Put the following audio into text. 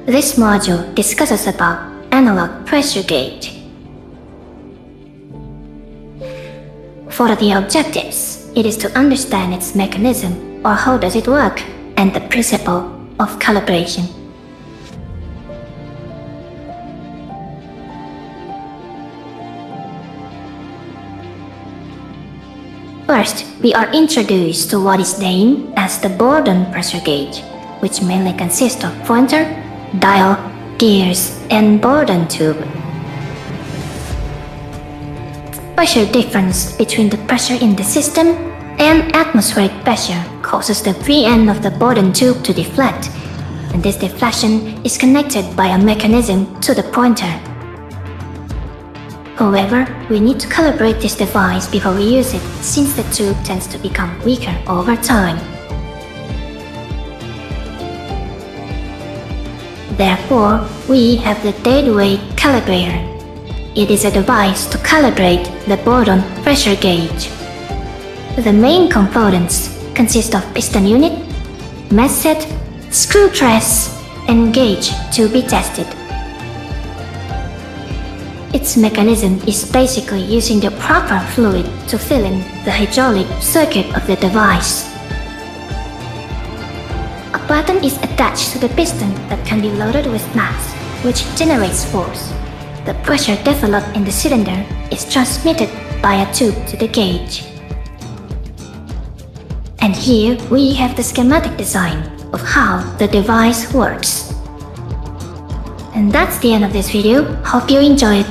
This module discusses about analog pressure gauge. For the objectives, it is to understand its mechanism, or how does it work, and the principle of calibration. First, we are introduced to what is named as the Bourdon pressure gauge, which mainly consists of pointer, dial, gears, and Bourdon tube. Pressure difference between the pressure in the system and atmospheric pressure causes the free end of the Bourdon tube to deflect, and this deflection is connected by a mechanism to the pointer. However, we need to calibrate this device before we use it, since the tube tends to become weaker over time. Therefore, we have the deadweight calibrator. It is a device to calibrate the Bourdon pressure gauge. The main components consist of piston unit, mesh set, screw truss, and gauge to be tested. Its mechanism is basically using the proper fluid to fill in the hydraulic circuit of the device. A button is attached to the piston that can be loaded with mass, which generates force. The pressure developed in the cylinder is transmitted by a tube to the gauge. And here we have the schematic design of how the device works. And that's the end of this video. Hope you enjoyed.